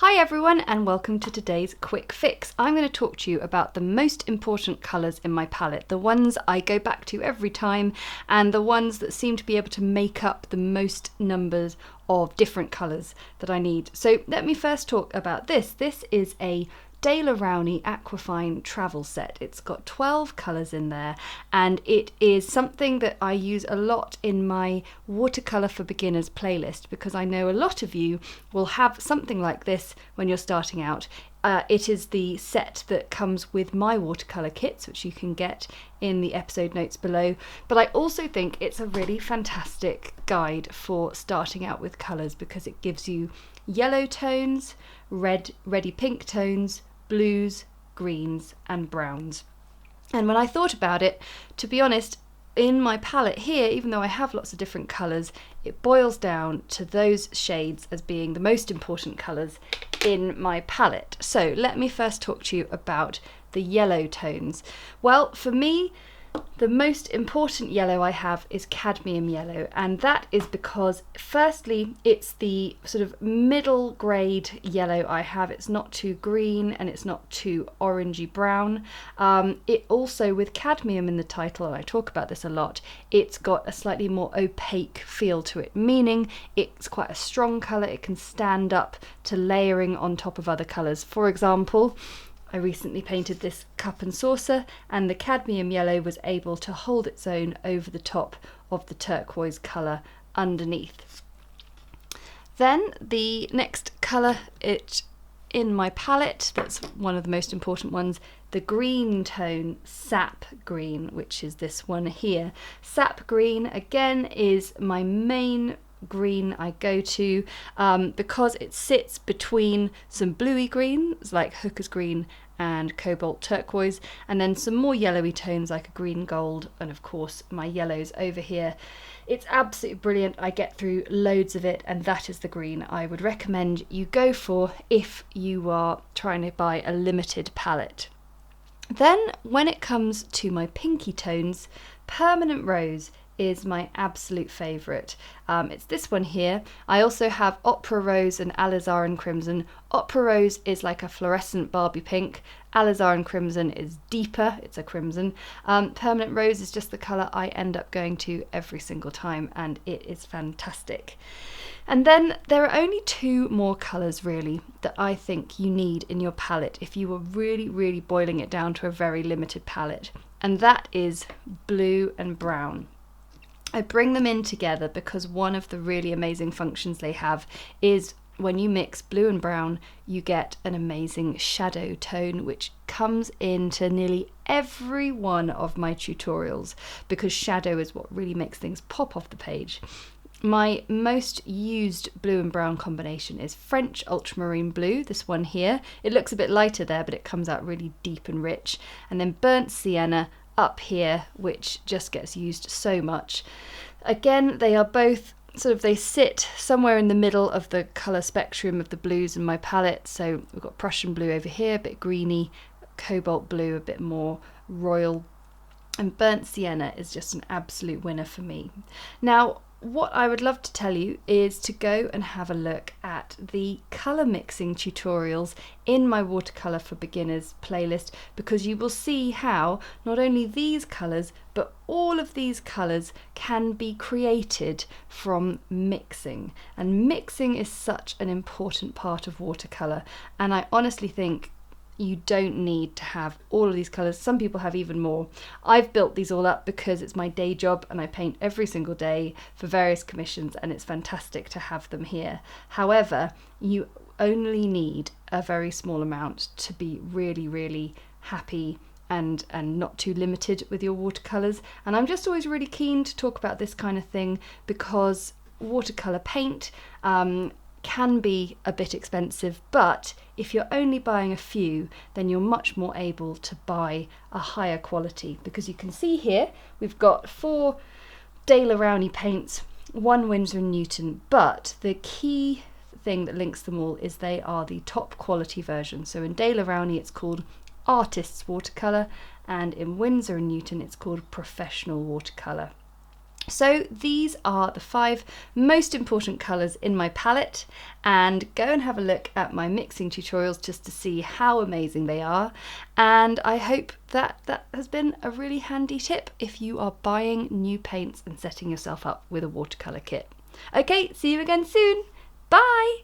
Hi everyone and welcome to today's quick fix. I'm going to talk to you about the most important colours in my palette, the ones I go back to every time and the ones that seem to be able to make up the most numbers of different colours that I need. So let me first talk about this. This is a Daler Rowney Aquafine travel set. It's got 12 colours in there and it is something that I use a lot in my Watercolour for Beginners playlist because I know a lot of you will have something like this when you're starting out. It is the set that comes with my watercolour kits, which you can get in the episode notes below. But I also think it's a really fantastic guide for starting out with colours because it gives you yellow tones, reddy pink tones, blues, greens and browns. And when I thought about it, to be honest, in my palette here, even though I have lots of different colours, it boils down to those shades as being the most important colours in my palette. So let me first talk to you about the yellow tones. Well, for me, the most important yellow I have is cadmium yellow, and that is because firstly it's the sort of middle grade yellow I have. It's not too green and it's not too orangey brown. It also, with cadmium in the title, and I talk about this a lot, it's got a slightly more opaque feel to it, meaning it's quite a strong colour. It can stand up to layering on top of other colours. For example, I recently painted this cup and saucer and the cadmium yellow was able to hold its own over the top of the turquoise colour underneath. Then the next colour in my palette, that's one of the most important ones, the green tone sap green, which is this one here. Sap green again is my main green I go to because it sits between some bluey greens like hooker's green and cobalt turquoise, and then some more yellowy tones like a green gold, and of course my yellows over here. It's absolutely brilliant. I get through loads of it, and that is the green I would recommend you go for if you are trying to buy a limited palette. Then when it comes to my pinky tones, Permanent Rose is my absolute favourite. It's this one here. I also have Opera Rose and Alizarin Crimson. Opera Rose is like a fluorescent Barbie pink. Alizarin Crimson is deeper, it's a crimson. Permanent Rose is just the colour I end up going to every single time, and it is fantastic. And then there are only two more colours really that I think you need in your palette if you were really boiling it down to a very limited palette, and that is blue and brown. I bring them in together because one of the really amazing functions they have is when you mix blue and brown, you get an amazing shadow tone, which comes into nearly every one of my tutorials because shadow is what really makes things pop off the page. My most used blue and brown combination is French Ultramarine Blue, this one here. It looks a bit lighter there, but it comes out really deep and rich. And then Burnt Sienna up here, which just gets used so much. Again, they are both they sit somewhere in the middle of the colour spectrum of the blues in my palette. So we've got Prussian blue over here, a bit greeny, cobalt blue, a bit more royal, and Burnt Sienna is just an absolute winner for me. Now, what I would love to tell you is to go and have a look at the colour mixing tutorials in my Watercolour for Beginners playlist, because you will see how not only these colours but all of these colours can be created from mixing, and mixing is such an important part of watercolour, and I honestly think you don't need to have all of these colours. Some people have even more. I've built these all up because it's my day job and I paint every single day for various commissions, and it's fantastic to have them here. However, you only need a very small amount to be really happy and not too limited with your watercolours. And I'm just always really keen to talk about this kind of thing because watercolour paint can be a bit expensive, but if you're only buying a few, then you're much more able to buy a higher quality, because you can see here we've got 4 Daler Rowney paints, 1 Winsor & Newton, but the key thing that links them all is they are the top quality version. So in Daler Rowney it's called Artist's Watercolour, and in Winsor & Newton it's called Professional Watercolour. So these are the 5 most important colours in my palette, and go and have a look at my mixing tutorials just to see how amazing they are. And I hope that has been a really handy tip if you are buying new paints and setting yourself up with a watercolour kit. Okay, see you again soon. Bye!